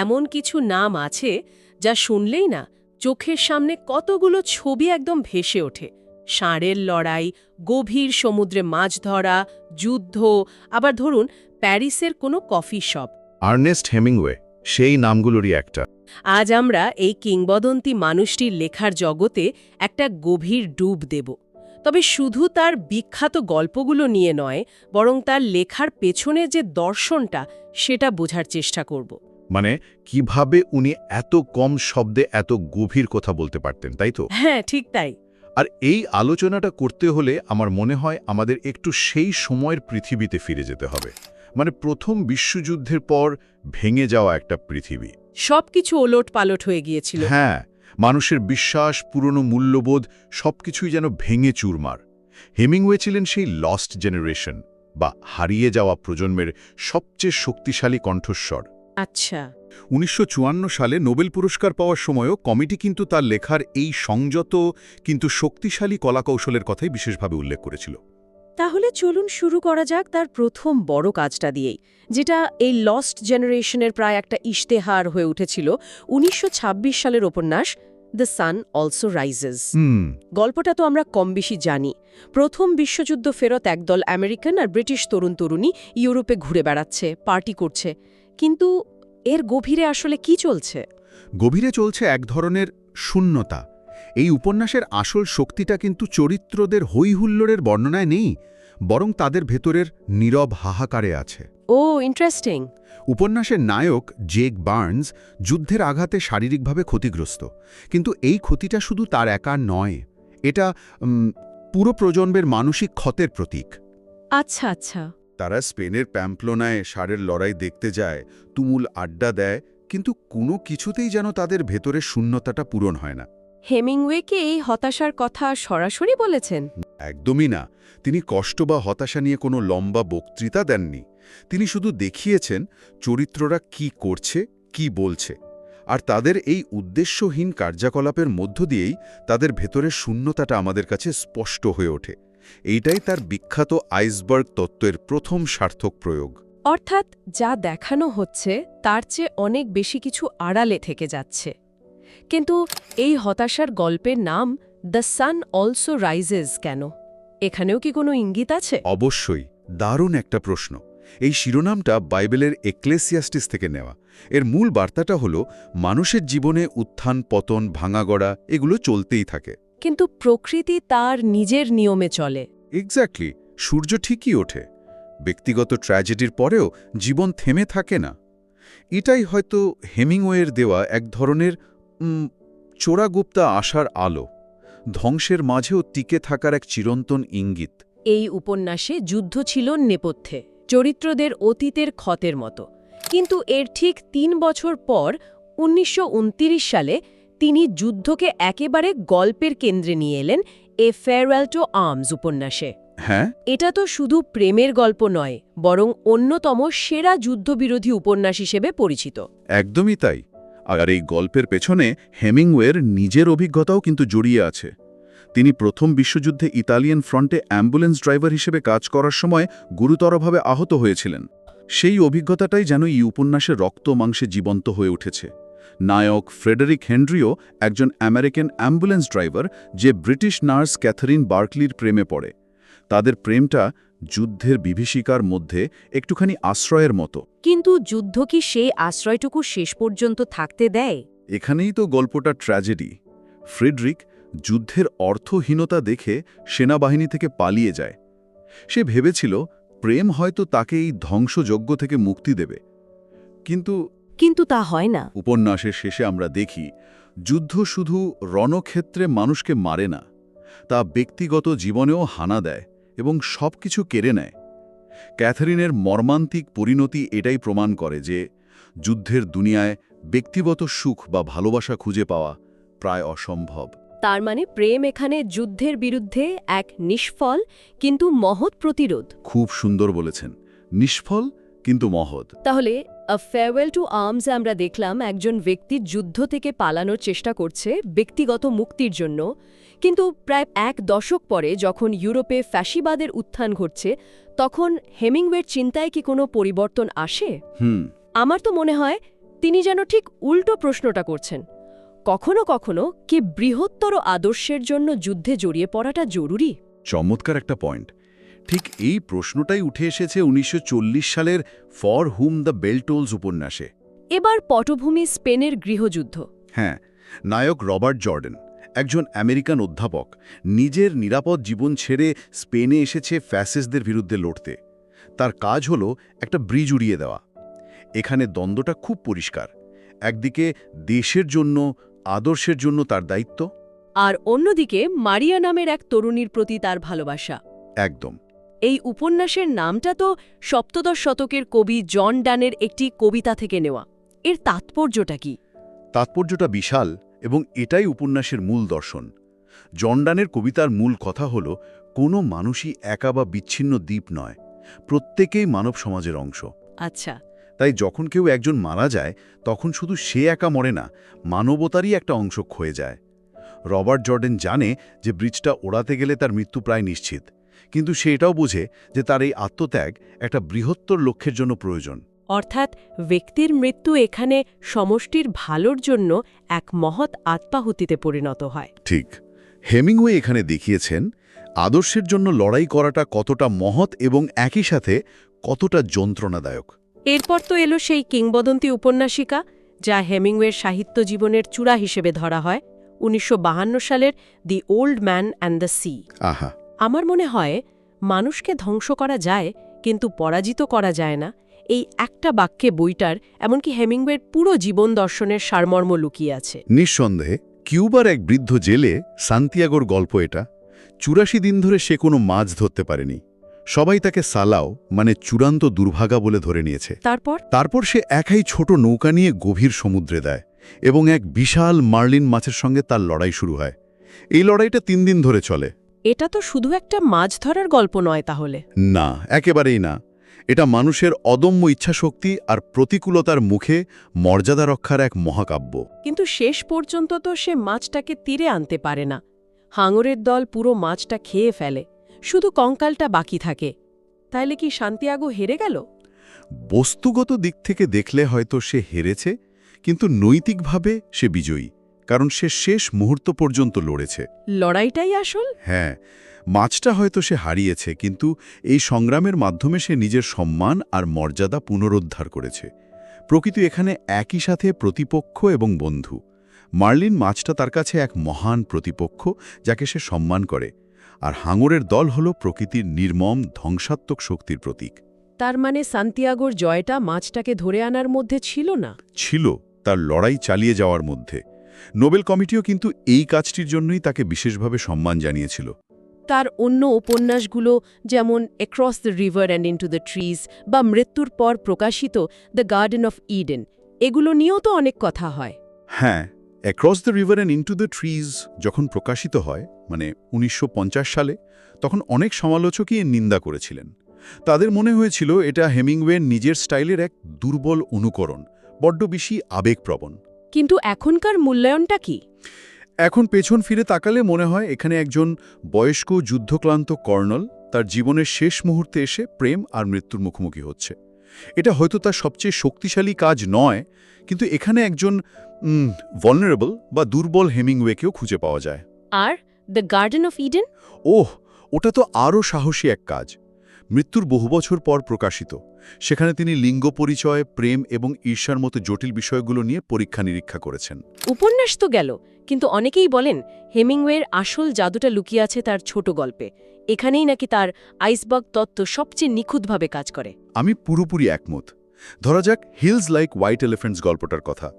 এমন কিছু নাম আছে যা শুনলেই না চোখের সামনে কতগুলো ছবি একদম ভেসে ওঠে। ষাঁড়ের লড়াই, গভীর সমুদ্রে মাছ ধরা, যুদ্ধ, আবার ধরুন প্যারিসের কোনো কফি শপ। আর্নেস্ট হেমিংওয়ে সেই নামগুলোরই একটা। আজ আমরা এই কিংবদন্তি মানুষটির লেখার জগতে একটা গভীর ডুব দেব। তবে শুধু তার বিখ্যাত গল্পগুলো নিয়ে নয়, বরং তার লেখার পেছনে যে দর্শনটা সেটা বোঝার চেষ্টা করব। মানে কিভাবে উনি এত কম শব্দে এত গভীর কথা বলতে পারতেন, তাই তো? হ্যাঁ, ঠিক তাই। আর এই আলোচনাটা করতে হলে আমার মনে হয় আমাদের একটু সেই সময়ের পৃথিবীতে ফিরে যেতে হবে। মানে প্রথম বিশ্বযুদ্ধের পর ভেঙে যাওয়া একটা পৃথিবী। সবকিছু ওলট-পালট হয়ে গিয়েছিল। হ্যাঁ, মানুষের বিশ্বাস, পুরনো মূল্যবোধ সবকিছুই যেন ভেঙে চুরমার। হেমিংওয়ে ছিলেন সেই লস্ট জেনারেশন বা হারিয়ে যাওয়া প্রজন্মের সবচেয়ে শক্তিশালী কণ্ঠস্বর। আচ্ছা। 1954 সালে নোবেল পুরস্কার পাওয়ার সময়ও কমিটি কিন্তু তার লেখার এই সংযত কিন্তু শক্তিশালী কলাকৌশলের কথাই বিশেষভাবে উল্লেখ করেছিল। তাহলে চলুন শুরু করা যাক তার প্রথম বড় কাজটা দিয়েই, যেটা এই লস্ট জেনারেশনের প্রায় একটা ইশতেহার হয়ে উঠেছিল। 1926 সালের উপন্যাস দ্য সান অলসো রাইজেস। গল্পটা তো আমরা কম বেশি জানি। প্রথম বিশ্বযুদ্ধ ফেরত একদল আমেরিকান আর ব্রিটিশ তরুণ-তরুণী ইউরোপে ঘুরে বেড়াচ্ছে, পার্টি করছে। কিন্তু এর গভীরে আসলে কি চলছে? গভীরে চলছে এক ধরনের শূন্যতা। এই উপন্যাসের আসল শক্তিটা কিন্তু চরিত্রদের হৈহুল্লোড়ের বর্ণনায় নেই, বরং তাদের ভেতরের নীরব হাহাকারে আছে। ও, ইন্টারেস্টিং। উপন্যাসের নায়ক জেক বার্নস যুদ্ধের আঘাতে শারীরিকভাবে ক্ষতিগ্রস্ত, কিন্তু এই ক্ষতিটা শুধু তার একার নয়, এটা পুরো প্রজন্মের মানসিক ক্ষতের প্রতীক। আচ্ছা আচ্ছা। তারা স্পেনের প্যাম্পলোনায় ষাঁড়ের লড়াই দেখতে যায়, তুমুল আড্ডা দেয়, কিন্তু কোনো কিছুতেই যেন তাদের ভেতরের শূন্যতাটা পূরণ হয় না। হেমিংওয়েকে এই হতাশার কথা সরাসরি বলেছেন? একদমই না। তিনি কষ্ট বা হতাশা নিয়ে কোনো লম্বা বক্তৃতা দেননি। তিনি শুধু দেখিয়েছেন চরিত্ররা কি করছে, কি বলছে, আর তাদের এই উদ্দেশ্যহীন কার্যকলাপের মধ্য দিয়েই তাদের ভেতরের শূন্যতাটা আমাদের কাছে স্পষ্ট হয়ে ওঠে। এইটাই তার বিখ্যাত আইসবার্গ তত্ত্বের প্রথম সার্থক প্রয়োগ। অর্থাৎ যা দেখানো হচ্ছে তার চেয়ে অনেক বেশি কিছু আড়ালে থেকে যাচ্ছে। কিন্তু এই হতাশার গল্পের নাম দ্য সান অলসো রাইজেস কেন? এখানেও কি কোনো ইঙ্গিত আছে? অবশ্যই, দারুণ একটা প্রশ্ন। এই শিরোনামটা বাইবেলের এক্লেসিয়াস্টিস থেকে নেওয়া। এর মূল বার্তাটা হলো মানুষের জীবনে উত্থান পতন, ভাঙাগড়া এগুলো চলতেই থাকে, কিন্তু প্রকৃতি তার নিজের নিয়মে চলে। এক্স্যাক্টলি। সূর্য ঠিকই ওঠে। ব্যক্তিগত ট্র্যাজেডির পরেও জীবন থেমে থাকে না। এটাই হয়তো হেমিংওয়ের দেওয়া এক ধরনের চোরাগুপ্তা আশার আলো, ধ্বংসের মাঝেও টিকে থাকার এক চিরন্তন ইঙ্গিত। এই উপন্যাসে যুদ্ধ ছিল নেপথ্যে, চরিত্রদের অতীতের ক্ষতের মতো। কিন্তু এর ঠিক ৩ বছর পর ১৯২৯ সালে তিনি যুদ্ধকে একেবারে গল্পের কেন্দ্রে নিয়ে এলেন এ ফেয়ারওয়েল টু আর্মস উপন্যাসে। হ্যাঁ, এটা তো শুধু প্রেমের গল্প নয়, বরং অন্যতম সেরা যুদ্ধবিরোধী উপন্যাস হিসেবে পরিচিত। একদমই তাই। আর এই গল্পের পেছনে হেমিংওয়ের নিজের অভিজ্ঞতাও কিন্তু জড়িয়ে আছে। তিনি প্রথম বিশ্বযুদ্ধে ইতালিয়ান ফ্রন্টে অ্যাম্বুলেন্স ড্রাইভার হিসেবে কাজ করার সময় গুরুতরভাবে আহত হয়েছিলেন। সেই অভিজ্ঞতাটাই যেন এই উপন্যাসের রক্ত মাংসে জীবন্ত হয়ে উঠেছে। নায়ক ফ্রেডেরিক হেনরিও একজন আমেরিকান অ্যাম্বুলেন্স ড্রাইভার, যে ব্রিটিশ নার্স ক্যাথারিন বার্কলির প্রেমে পড়ে। তাদের প্রেমটা যুদ্ধের বিভীষিকার মধ্যে একটুখানি আশ্রয়ের মতো। কিন্তু যুদ্ধ কি সেই আশ্রয়টুকু শেষ পর্যন্ত থাকতে দেয়? এখানেই তো গল্পটা ট্র্যাজেডি। ফ্রেডরিক যুদ্ধের অর্থহীনতা দেখে সেনাবাহিনী থেকে পালিয়ে যায়। সে ভেবেছিল প্রেম হয়তো তাকে এই ধ্বংসযজ্ঞ থেকে মুক্তি দেবে, কিন্তু তা হয় না। উপন্যাসের শেষে আমরা দেখি যুদ্ধ শুধু রণক্ষেত্রে মানুষকে মারে না, তা ব্যক্তিগত জীবনেও হানা দেয় এবং সবকিছু কেড়ে নেয়। ক্যাথারিনের মর্মান্তিক পরিণতি এটাই প্রমাণ করে যে যুদ্ধের দুনিয়ায় ব্যক্তিগত সুখ বা ভালোবাসা খুঁজে পাওয়া প্রায় অসম্ভব। তার মানে প্রেম এখানে যুদ্ধের বিরুদ্ধে এক নিষ্ফল কিন্তু মহৎ প্রতিরোধ। খুব সুন্দর বলেছেন, নিষ্ফল কিন্তু মহৎ। তাহলে আ ফেয়ারওয়েল টু আর্মসে আমরা দেখলাম একজন ব্যক্তি যুদ্ধ থেকে পালানোর চেষ্টা করছে ব্যক্তিগত মুক্তির জন্য। কিন্তু প্রায় ১ দশক পরে যখন ইউরোপে ফ্যাসিবাদের উত্থান ঘটছে, তখন হেমিংওয়ের চিন্তায় কি কোনো পরিবর্তন আসে? আমার তো মনে হয় তিনি যেন ঠিক উল্টো প্রশ্নটা করছেন। কখনো কখনো কি বৃহত্তর আদর্শের জন্য যুদ্ধে জড়িয়ে পড়াটা জরুরি? চমৎকার একটা পয়েন্ট। ঠিক এই প্রশ্নটাই উঠে এসেছে 1940 সালের for whom the bell tolls উপন্যাসে। এবার পটভূমি স্পেনের গৃহযুদ্ধ। হ্যাঁ, নায়ক রবার্ট জর্ডেন, একজন আমেরিকান অধ্যাপক, নিজের নিরাপদ জীবন ছেড়ে স্পেনে এসেছে ফ্যাসিস্টদের বিরুদ্ধে লড়তে। তার কাজ হলো একটা ব্রিজ উড়িয়ে দেওয়া। এখানে দ্বন্দ্বটা খুব পরিষ্কার। একদিকে দেশের জন্য, আদর্শের জন্য তার দায়িত্ব, আর অন্যদিকে মারিয়া নামের এক তরুণীর প্রতি তার ভালোবাসা। একদম। এই উপন্যাসের নামটা তো সপ্তদশ শতকের কবি জন ডানের একটি কবিতা থেকে নেওয়া। এর তাৎপর্যটা কি? তাৎপর্যটা বিশাল, এবং এটাই উপন্যাসের মূল দর্শন। জর্ডানের কবিতার মূল কথা হল, কোনো মানুষই একা বা বিচ্ছিন্ন দ্বীপ নয়, প্রত্যেকেই মানব সমাজের অংশ। আচ্ছা। তাই যখন কেউ একজন মারা যায়, তখন শুধু সে একা মরে না, মানবতারই একটা অংশ ক্ষয়ে যায়। রবার্ট জর্ডেন জানে যে ব্রিজটা ওড়াতে গেলে তার মৃত্যু প্রায় নিশ্চিত, কিন্তু সে এটাও বোঝে যে তার এই আত্মত্যাগ একটা বৃহত্তর লক্ষ্যের জন্য প্রয়োজন। অর্থাৎ ব্যক্তির মৃত্যু এখানে সমষ্টির ভালোর জন্য এক মহৎ আত্মাহুতিতে পরিণত হয়। ঠিক। হেমিংওয়ে এখানে দেখিয়েছেন আদর্শের জন্য লড়াই করাটা কতটা মহৎ এবং একই সাথে কতটা যন্ত্রণাদায়ক। এরপর তো এলো সেই কিংবদন্তি উপন্যাসিকা, যা হেমিংওয়ের সাহিত্য জীবনের চূড়া হিসেবে ধরা হয়, 1952 সালের the old man and the sea. আহা! আমার মনে হয় মানুষকে ধ্বংস করা যায়, কিন্তু পরাজিত করা যায় না। এই একটা বাক্যে বইটার, এমনকি হেমিংওয়ের পুরো জীবন দর্শনের সারমর্ম লুকিয়ে আছে। নিঃসন্দেহে কিউবার এক বৃদ্ধ জেলে সান্তিয়াগোর গল্প এটা। 84 দিন ধরে সে কোনো মাছ ধরতে পারেনি। সবাই তাকে সালাও, মানে চূড়ান্ত দুর্ভাগা বলে ধরে নিয়েছে। তারপর সে একাই ছোট নৌকা নিয়ে গভীর সমুদ্রে দেয়, এবং এক বিশাল মার্লিন মাছের সঙ্গে তার লড়াই শুরু হয়। এই লড়াইটা 3 দিন ধরে চলে। এটা তো শুধু একটা মাছ ধরার গল্প নয় তাহলে। না, একেবারেই না। এটা মানুষের অদম্য ইচ্ছাশক্তি আর প্রতিকূলতার মুখে মর্যাদা রক্ষার এক মহাকাব্য। কিন্তু শেষ পর্যন্ত তো সে মাছটাকে তীরে আনতে পারে না। হাঙরের দল পুরো মাছটা খেয়ে ফেলে, শুধু কঙ্কালটা বাকি থাকে। তাইলে কি সান্তিয়াগো হেরে গেল? বস্তুগত দিক থেকে দেখলে হয়তো সে হেরেছে, কিন্তু নৈতিকভাবে সে বিজয়ী, কারণ সে শেষ মুহূর্ত পর্যন্ত লড়েছে। লড়াইটাই আসল। হ্যাঁ, মাছটা হয়তো সে হারিয়েছে, কিন্তু এই সংগ্রামের মাধ্যমে সে নিজের সম্মান আর মর্যাদা পুনরুদ্ধার করেছে। প্রকৃতি এখানে একই সাথে প্রতিপক্ষ এবং বন্ধু। মার্লিন মাছটা তার কাছে এক মহান প্রতিপক্ষ যাকে সে সম্মান করে, আর হাঙরের দল হল প্রকৃতির নির্মম ধ্বংসাত্মক শক্তির প্রতীক। তার মানে সান্তিয়াগোর জয়টা মাছটাকে ধরে আনার মধ্যে ছিল না, ছিল তার লড়াই চালিয়ে যাওয়ার মধ্যে। নোবেল কমিটিও কিন্তু এই কাজটির জন্যই তাকে বিশেষভাবে সম্মান জানিয়েছিল। তার অন্য উপন্যাসগুলো, যেমন across the river and into the trees বা মৃত্যুর পর প্রকাশিত দ্য গার্ডেন অফ ইডেন, এগুলো নিয়েও তো অনেক কথা হয়। হ্যাঁ, across the river and into the trees যখন প্রকাশিত হয়, মানে 1950 সালে, তখন অনেক সমালোচকই এর নিন্দা করেছিলেন। তাদের মনে হয়েছিল এটা হেমিংওয়ের নিজের স্টাইলের এক দুর্বল অনুকরণ, বড্ড বেশি আবেগপ্রবণ। কিন্তু এখনকার মূল্যায়নটা কি? এখন পেছন ফিরে তাকালে মনে হয় এখানে একজন বয়স্ক যুদ্ধক্লান্ত কর্নেল তার জীবনের শেষ মুহূর্তে এসে প্রেম আর মৃত্যুর মুখোমুখি হচ্ছে। এটা হয়তো তার সবচেয়ে শক্তিশালী কাজ নয়, কিন্তু এখানে একজন ভালনারেবল বা দুর্বল হেমিংওয়েকেও খুঁজে পাওয়া যায়। আর দ্য গার্ডেন অফ ইডেন? ওহ, ওটা তো আরও সাহসী এক কাজ। মৃত্যুর বহু বছর পর প্রকাশিত। সেখানে তিনি লিঙ্গ পরিচয়, প্রেম এবং ঈর্ষার মতো জটিল বিষয়গুলো নিয়ে পরীক্ষা নিরীক্ষা করেছেন। উপন্যাস তো গেল, কিন্তু অনেকেই বলেন হেমিংওয়ের আসল জাদুটা লুকিয়ে আছে তার ছোট গল্পে। এখানেই নাকি তার আইসবার্গ তত্ত্ব সবচেয়ে নিখুঁতভাবে কাজ করে। আমি পুরোপুরি একমত। ধরা যাক হিলস লাইক হোয়াইট এলিফ্যান্টস গল্পটার কথা।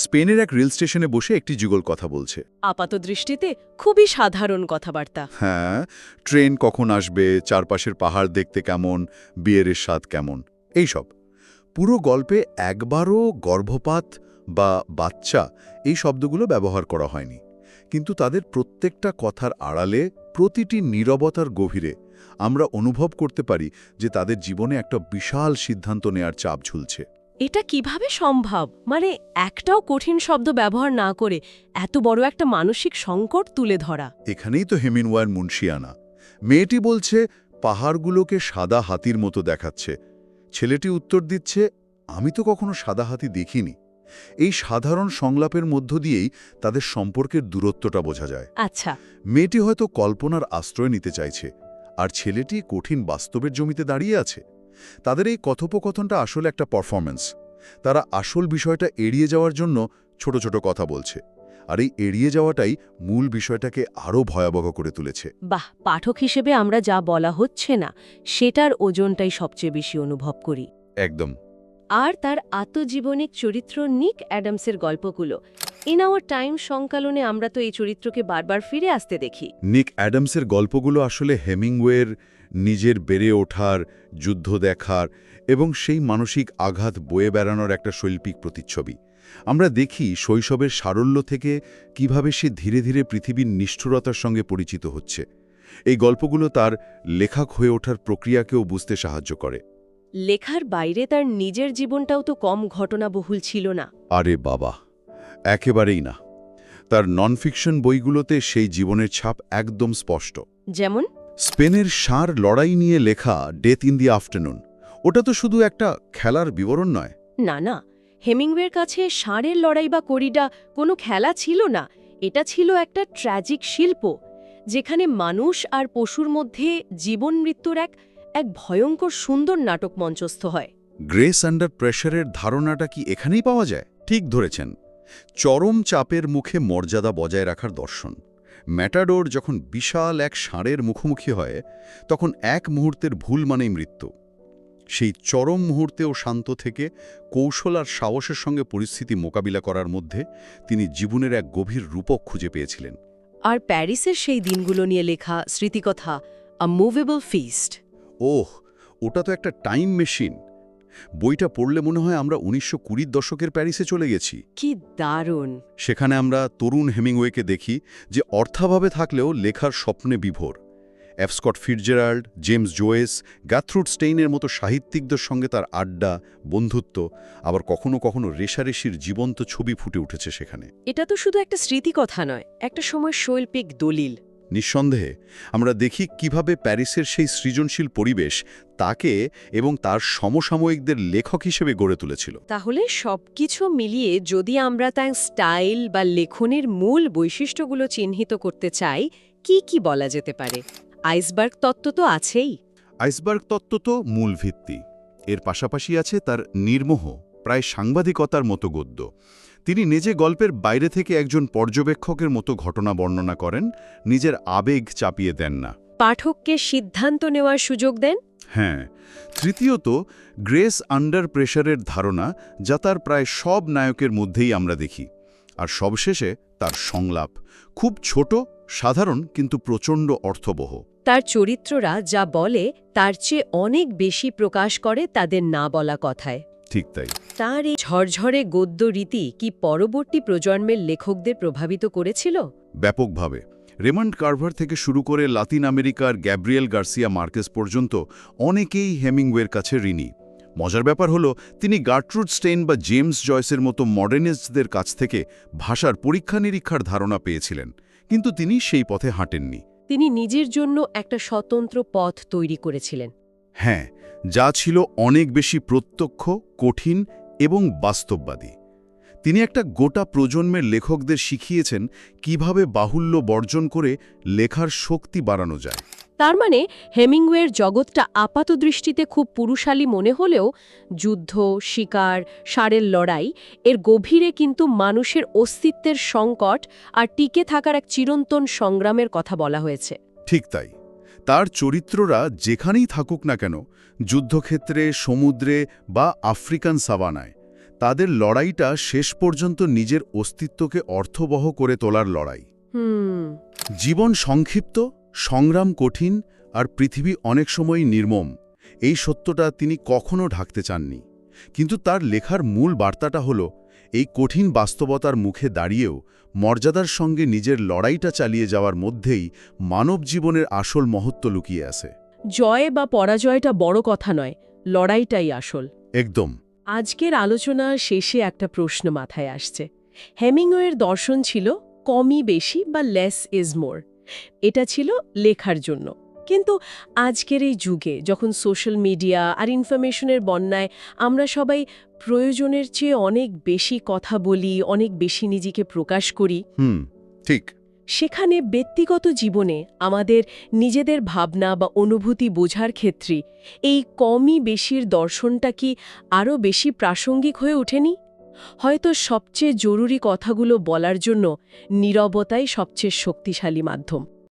স্পেনের এক রেল স্টেশনে বসে একটি যুগল কথা বলছে। আপাত দৃষ্টিতে খুবই সাধারণ কথাবার্তা। হ্যাঁ, ট্রেন কখন আসবে, চারপাশের পাহাড় দেখতে কেমন, বিয়ের স্বাদ কেমন, এইসব। পুরো গল্পে একবারও গর্ভপাত বা বাচ্চা এই শব্দগুলো ব্যবহার করা হয়নি, কিন্তু তাদের প্রত্যেকটা কথার আড়ালে, প্রতিটি নীরবতার গভীরে আমরা অনুভব করতে পারি যে তাদের জীবনে একটা বিশাল সিদ্ধান্ত নেয়ার চাপ ঝুলছে। এটা কিভাবে সম্ভব? মানে একটাও কঠিন শব্দ ব্যবহার না করে এত বড় একটা মানসিক সংকট তুলে ধরা। এখানেই তো হেমিংওয়ের মুনশিয়ানা। মেয়েটি বলছে পাহাড়গুলোকে সাদা হাতির মতো দেখাচ্ছে। ছেলেটি উত্তর দিচ্ছে, আমি তো কখনো সাদা হাতি দেখিনি। এই সাধারণ সংলাপের মধ্য দিয়েই তাদের সম্পর্কের দূরত্বটা বোঝা যায়। আচ্ছা, মেয়েটি হয়তো কল্পনার আশ্রয় নিতে চাইছে, আর ছেলেটি কঠিন বাস্তবের জমিতে দাঁড়িয়ে আছে। তাদের এই কথোপকথনটা আসলে একটা পারফরম্যান্স। তারা আসল বিষয়টা এড়িয়ে যাওয়ার জন্য ছোট ছোট কথা বলছে, আর এই এড়িয়ে যাওয়াটাই মূল বিষয়টাকে আরও ভয়াবহ করে তুলেছে। বাহ, পাঠক হিসেবে আমরা যা বলা হচ্ছে না সেটার ওজনটাই সবচেয়ে বেশি অনুভব করি। একদম। আর তার আত্মজীবনিক চরিত্র নিক অ্যাডামসের গল্পগুলো, ইন আওয়ার টাইম সংকলনে আমরা তো এই চরিত্রকে বারবার ফিরে আসতে দেখি। নিক অ্যাডামসের গল্পগুলো আসলে হেমিংওয়ের নিজের বেড়ে ওঠার, যুদ্ধ দেখার এবং সেই মানসিক আঘাত বয়ে বেড়ানোর একটা শৈল্পিক প্রতিচ্ছবি। আমরা দেখি শৈশবের সারল্য থেকে কিভাবে সে ধীরে ধীরে পৃথিবীর নিষ্ঠুরতার সঙ্গে পরিচিত হচ্ছে। এই গল্পগুলো তার লেখক হয়ে ওঠার প্রক্রিয়াকেও বুঝতে সাহায্য করে। লেখার বাইরে তার নিজের জীবনটাও তো কম ঘটনাবহুল ছিল না। আরে বাবা, একেবারেই না। তার ননফিকশন বইগুলোতে সেই জীবনের ছাপ একদম স্পষ্ট। যেমন স্পেনের ষাঁড় লড়াই নিয়ে লেখা ডেথ ইন দি আফটারনুন, ওটা তো শুধু একটা খেলার বিবরণ নয়। না না, হেমিংওয়ের কাছে ষাঁড়ের লড়াই বা করিডা কোনো খেলা ছিল না, এটা ছিল একটা ট্র্যাজিক শিল্প, যেখানে মানুষ আর পশুর মধ্যে জীবন মৃত্যুর এক ভয়ঙ্কর সুন্দর নাটক মঞ্চস্থ হয়। গ্রেস আন্ডার প্রেশারের ধারণাটা কি এখানেই পাওয়া যায়? ঠিক ধরেছেন। চরম চাপের মুখে মর্যাদা বজায় রাখার দর্শন। ম্যাটাডোর যখন বিশাল এক ষাঁড়ের মুখোমুখি হয়, তখন এক মুহূর্তের ভুল মানেই মৃত্যু। সেই চরম মুহূর্তেও শান্ত থেকে কৌশল আর সাহসের সঙ্গে পরিস্থিতি মোকাবিলা করার মধ্যে তিনি জীবনের এক গভীর রূপক খুঁজে পেয়েছিলেন। আর প্যারিসের সেই দিনগুলো নিয়ে লেখা স্মৃতিকথা আ মুভেবল ফিস্ট, ওহ, ওটা তো একটা টাইম মেশিন। বইটা পড়লে মনে হয় আমরা ১৯২০ দশকের প্যারিসে চলে গেছি। কি দারুণ! সেখানে আমরা তরুণ হেমিংওয়েকে দেখি, যে অর্থাভাবে থাকলেও লেখার স্বপ্নে বিভোর। এফ স্কট ফিটজেরাল্ড, জেমস জোয়েস, গ্যাথরুড স্টেইনের মতো সাহিত্যিকদের সঙ্গে তার আড্ডা, বন্ধুত্ব, আবার কখনো কখনো রেশারেশির জীবন্ত ছবি ফুটে উঠেছে সেখানে। এটা তো শুধু একটা স্মৃতিকথা নয়, একটা সময় শৈল্পিক দলিল। নিঃসন্দেহে আমরা দেখি কিভাবে প্যারিসের সেই সৃজনশীল পরিবেশ তাকে এবং তার সমসাময়িকদের লেখক হিসেবে গড়ে তুলেছিল। তাহলে সবকিছু মিলিয়ে যদি আমরা তার স্টাইল বা লেখনের মূল বৈশিষ্ট্যগুলো চিহ্নিত করতে চাই, কি কি বলা যেতে পারে? আইসবার্গ তত্ত্ব তো আছেই। আইসবার্গ তত্ত্ব তো মূল ভিত্তি। এর পাশাপাশি আছে তার নির্মোহ, প্রায় সাংবাদিকতার মতো গদ্য। তিনি নিজে গল্পের বাইরে থেকে একজন পর্যবেক্ষকের মতো ঘটনা বর্ণনা করেন, নিজের আবেগ চাপিয়ে দেন না। পাঠককে সিদ্ধান্ত নেওয়ার সুযোগ দেন। হ্যাঁ। তৃতীয়ত, গ্রেস আন্ডার প্রেশারের ধারণা, যা তার প্রায় সব নায়কের মধ্যেই আমরা দেখি। আর সবশেষে তার সংলাপ, খুব ছোট, সাধারণ, কিন্তু প্রচণ্ড অর্থবহ। তার চরিত্ররা যা বলে তার চেয়ে অনেক বেশি প্রকাশ করে তাদের না বলা কথায়। ঠিক তাই। তার এই ঝরঝরে গদ্য রীতি কি পরবর্তী প্রজন্মের লেখকদের প্রভাবিত করেছিল? ব্যাপকভাবে। রেমন্ড কার্ভার থেকে শুরু করে লাতিন আমেরিকার গ্যাব্রিয়েল গার্সিয়া মার্কেস পর্যন্ত অনেকেই হেমিংওয়ের কাছে ঋণী। মজার ব্যাপার হলো, তিনি গার্ট্রুড স্টেইন বা জেমস জয়েসের মতো মডার্নিস্টদের কাছ থেকে ভাষার পরীক্ষা-নিরীক্ষার ধারণা পেয়েছিলেন, কিন্তু তিনি সেই পথে হাঁটেননি। তিনি নিজের জন্য একটা স্বতন্ত্র পথ তৈরি করেছিলেন। হ্যাঁ, যা ছিল অনেক বেশি প্রত্যক্ষ, কঠিন এবং বাস্তববাদী। তিনি একটা গোটা প্রজন্মের লেখকদের শিখিয়েছেন কিভাবে বাহুল্য বর্জন করে লেখার শক্তি বাড়ানো যায়। তার মানে হেমিংওয়ের জগৎটা আপাতদৃষ্টিতে খুব পুরুষালী মনে হলেও যুদ্ধ, শিকার, ষাঁড়ের লড়াই, এর গভীরে কিন্তু মানুষের অস্তিত্বের সংকট আর টিকে থাকার এক চিরন্তন সংগ্রামের কথা বলা হয়েছে। ঠিক তাই। তার চরিত্ররা যেখানেই থাকুক না কেন, যুদ্ধক্ষেত্রে, সমুদ্রে বা আফ্রিকান সাভানায়, তাদের লড়াইটা শেষ পর্যন্ত নিজের অস্তিত্বকে অর্থবহ করে তোলার লড়াই। জীবন সংক্ষিপ্ত, সংগ্রাম কঠিন, আর পৃথিবী অনেক সময়ই নির্মম। এই সত্যটা তিনি কখনো ঢাকতে চাননি। কিন্তু তার লেখার মূল বার্তাটা হলো, এই কঠিন বাস্তবতার মুখে দাঁড়িয়েও মর্যাদার সঙ্গে নিজের লড়াইটা চালিয়ে যাওয়ার মধ্যেই মানব জীবনের আসল মহত্ব লুকিয়ে আছে। জয় বা পরাজয়টা বড় কথা নয়, লড়াইটাই আসল। একদম। আজকের আলোচনা শেষে একটা প্রশ্ন মাথায় আসছে। হেমিংওয়ের দর্শন ছিল কমই বেশি বা লেস ইজ মোর। এটা ছিল লেখার জন্য। কিন্তু আজকের এই যুগে, যখন সোশ্যাল মিডিয়া আর ইনফরমেশনের বন্যায় আমরা সবাই প্রয়োজনের চেয়ে অনেক বেশি কথা বলি, অনেক বেশি নিজেকে প্রকাশ করি, ঠিক। সেখানে ব্যক্তিগত জীবনে আমাদের নিজেদের ভাবনা বা অনুভূতি বোঝার ক্ষেত্রে এই কমই বেশির দর্শনটা কি আরও বেশি প্রাসঙ্গিক হয়ে ওঠেনি? হয়তো সবচেয়ে জরুরি কথাগুলো বলার জন্য নীরবতাই সবচেয়ে শক্তিশালী মাধ্যম।